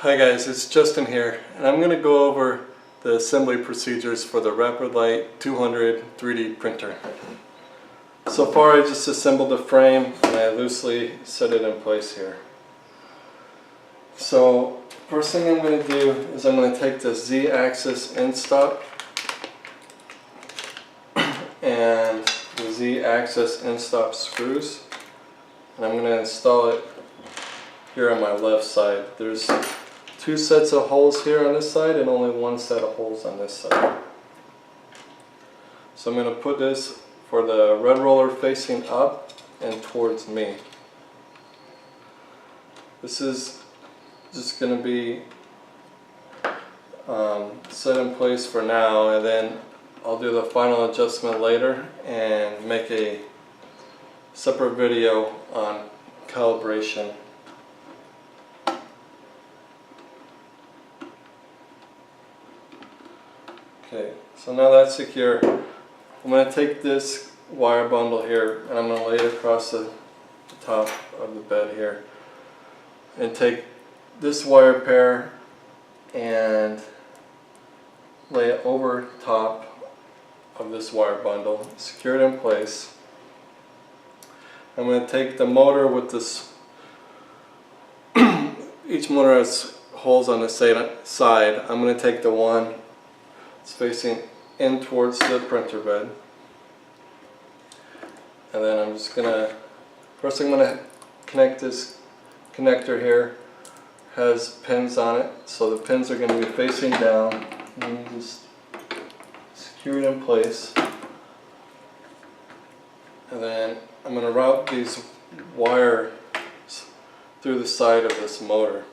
Hi guys, it's Justin here, and I'm going to go over the assembly procedures for the Rapide Lite 200 3D printer. So far I just assembled the frame and I loosely set it in place here. So first thing I'm going to do is I'm going to take the Z-axis end stop and the Z-axis end stop screws, and I'm going to install it here on my left side. There's two sets of holes here on this side and only one set of holes on this side. So I'm going to put this for the red roller facing up and towards me. This is just going to be set in place for now, and then I'll do the final adjustment later and make a separate video on calibration. Okay, so now that's secure. I'm going to take this wire bundle here and I'm going to lay it across the top of the bed here and take this wire pair and lay it over top of this wire bundle, secure it in place. I'm going to take the motor with this, each motor has holes on the side. I'm going to take the one it's facing in towards the printer bed, and then I'm just gonna, first I'm gonna connect this connector here. Has pins on it, so the pins are going to be facing down, and you just secure it in place. And then I'm going to route these wires through the side of this motor.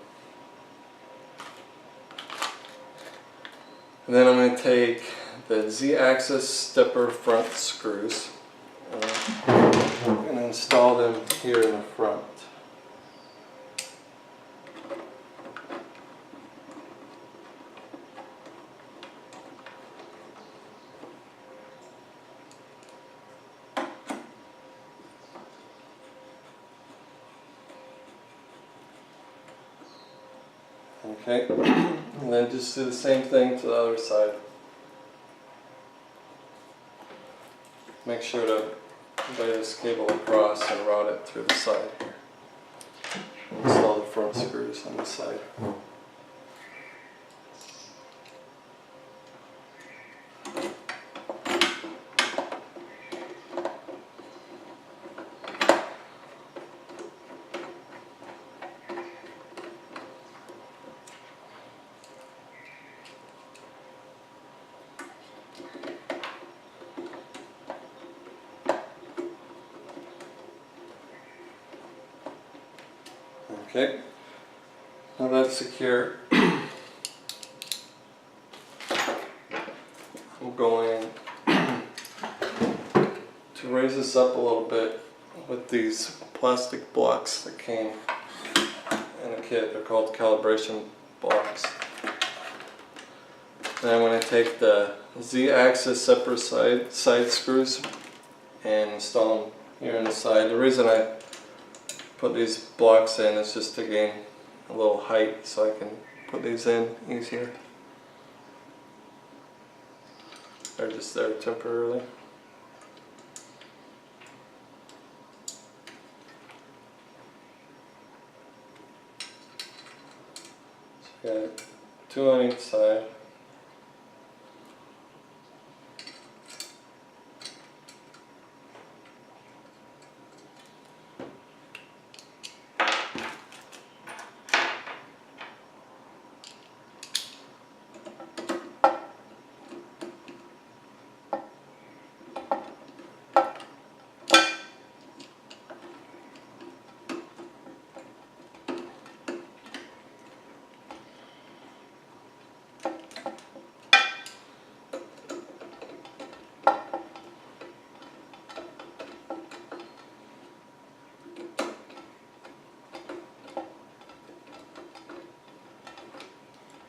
And then I'm going to take the Z-axis stepper front screws and install them here in the front. Okay, and then just do the same thing to the other side. Make sure to lay this cable across and route it through the side here. Install the front screws on the side. Okay, now that's secure. I'm going to raise this up a little bit with these plastic blocks that came in a kit. They're called calibration blocks. Then I'm going to take the Z-axis separate side screws and install them here on the side. The reason I put these blocks in is just to gain a little height so I can put these in easier. They're just there temporarily. So you got two on each side.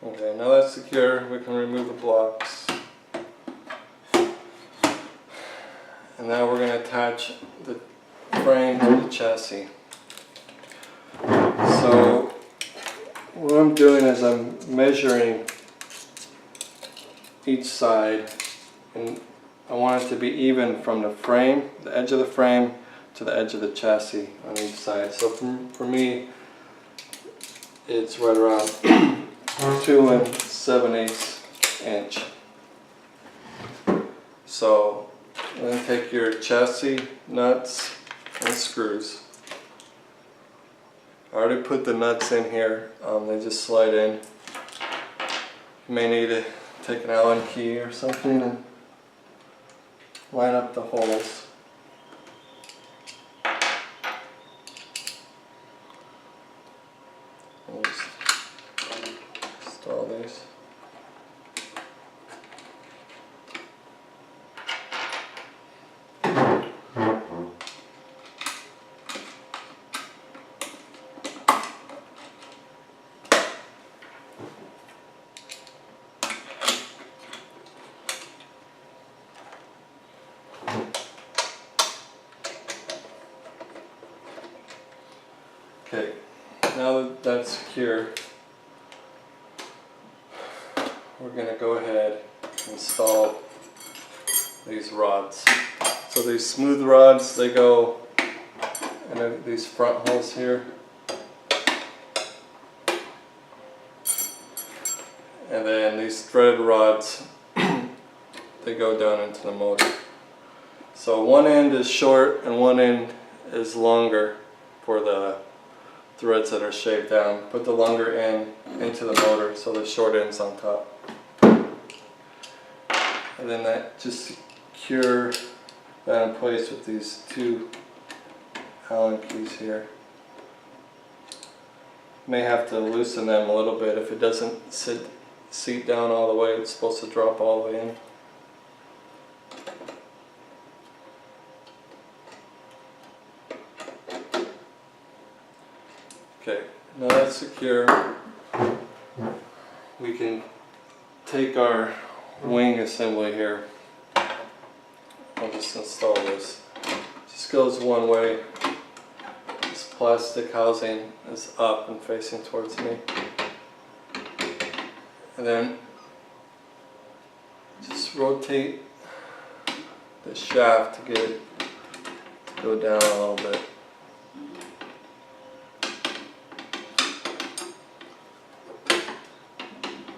Okay, now that's secure, we can remove the blocks. And now we're going to attach the frame to the chassis. So what I'm doing is I'm measuring each side, and I want it to be even from the frame, the edge of the frame, to the edge of the chassis on each side. So for me, it's right around 2 7/8 inch. So then take your chassis nuts and screws. I already put the nuts in here, they just slide in. You may need to take an Allen key or something and line up the holes. I'll just install these. Okay, now that that's secure, we're going to go ahead and install these rods. So these smooth rods, they go in these front holes here, and then these threaded rods, they go down into the motor. So one end is short and one end is longer for the threads that are shaved down. Put the longer end into the motor so the short end's on top. And then that just secure that in place with these 2 Allen keys here. May have to loosen them a little bit. If it doesn't seat down all the way, it's supposed to drop all the way in. Okay, now that's secure, we can take our wing assembly here. I'll just install this. Just goes one way. This plastic housing is up and facing towards me. And then just rotate the shaft to get it to go down a little bit.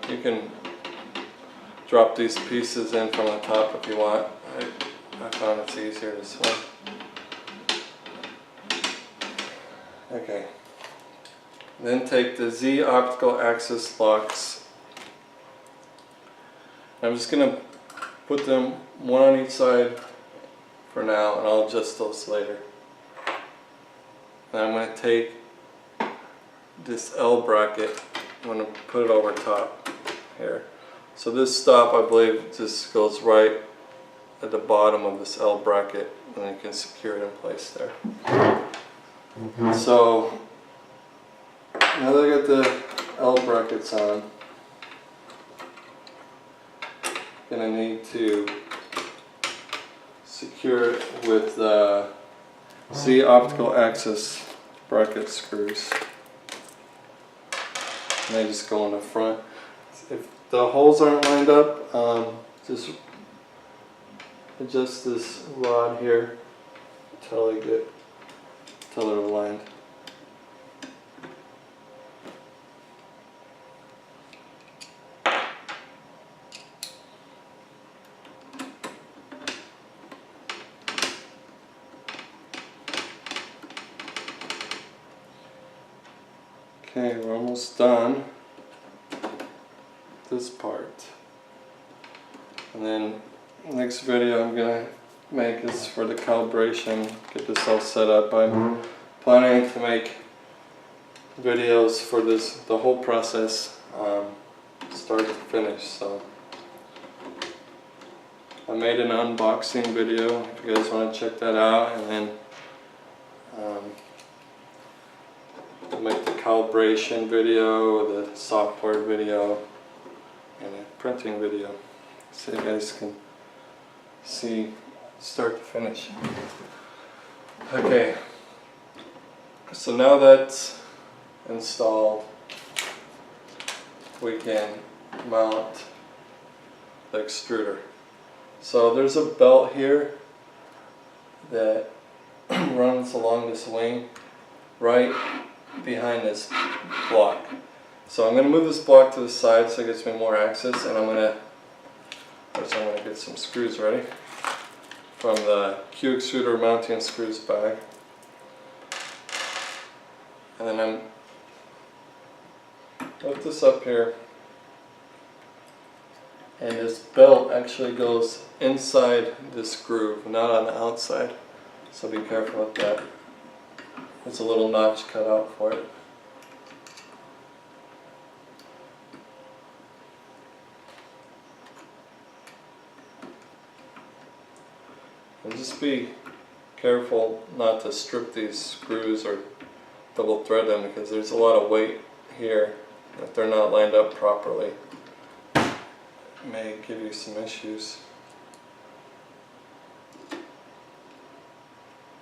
You can drop these pieces in from the top if you want. I found it's easier this way. Okay. Then take the Z optical axis locks. I'm just going to put them one on each side for now, and I'll adjust those later. And I'm going to take this L bracket, I'm going to put it over top here. So this stop, I believe, just goes right at the bottom of this L bracket, and you can secure it in place there. So now that I got the L brackets on, I'm going to need to secure it with the Z optical axis bracket screws. And they just go in the front. If the holes aren't lined up, just adjust this rod here until they're aligned. Okay, we're almost done this part. And then next video I'm gonna make is for the calibration, get this all set up. I'm planning to make videos for the whole process, start to finish. So I made an unboxing video if you guys want to check that out, and then make the calibration video, the software video, and a printing video, so you guys can see start to finish. Okay, so now that's installed, we can mount the extruder. So there's a belt here that runs along this wing right behind this block. So I'm going to move this block to the side so it gives me more access, and I'm going to get some screws ready from the Q extruder mounting screws bag. And then I'm lift this up here, and this belt actually goes inside this groove, not on the outside. So be careful with that. There's a little notch cut out for it. And just be careful not to strip these screws or double thread them, because there's a lot of weight here. If they're not lined up properly, it may give you some issues.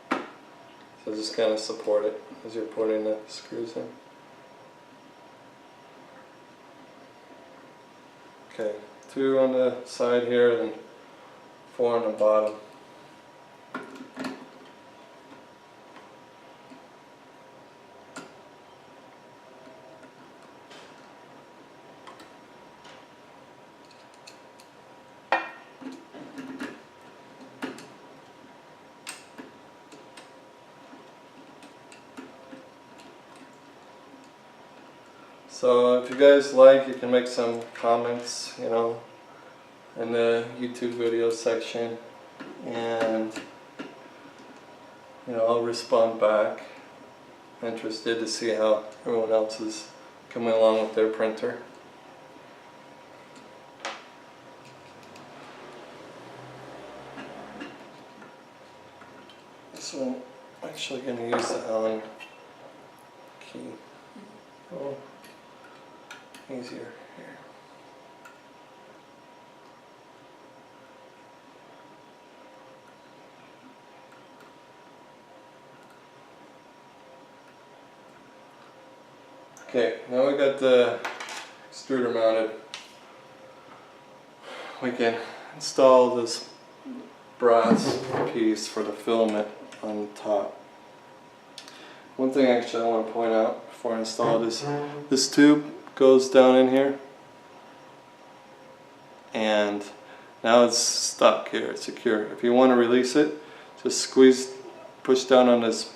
So just kind of support it as you're putting the screws in. Okay, 2 on the side here and 4 on the bottom. So if you guys like, you can make some comments, in the YouTube video section, and I'll respond back. Interested to see how everyone else is coming along with their printer. This one, I'm actually going to use the Allen key. Oh. Easier here. Okay, now we got the extruder mounted. We can install this brass piece for the filament on top. One thing actually I want to point out before I install this tube goes down in here, and now it's stuck here, it's secure. If you want to release it, just push down on this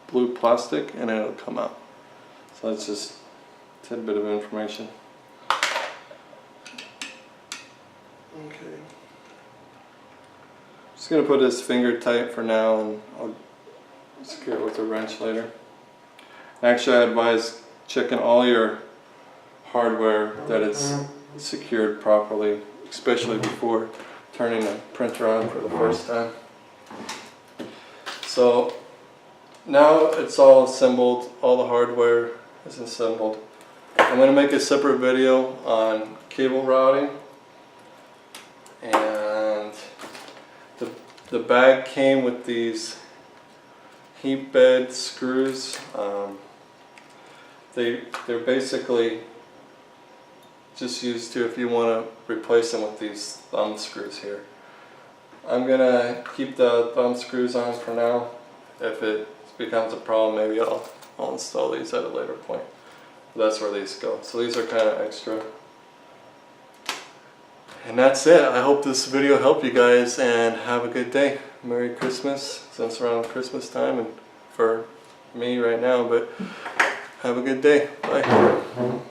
blue plastic and it'll come out. So that's just a tidbit of information. Okay. Just going to put this finger tight for now, and I'll secure it with a wrench later. Actually, I advise checking all your hardware that it's secured properly, especially before turning the printer on for the first time. So now it's all assembled, all the hardware is assembled. I'm going to make a separate video on cable routing, and the bag came with these heat bed screws. They're basically just used to, if you want to replace them with these thumb screws here. I'm gonna keep the thumb screws on for now. If it becomes a problem, maybe I'll install these at a later point. But that's where these go. So these are kind of extra. And that's it. I hope this video helped you guys, and have a good day. Merry Christmas, since we're around Christmas time, and for me right now, but have a good day. Bye.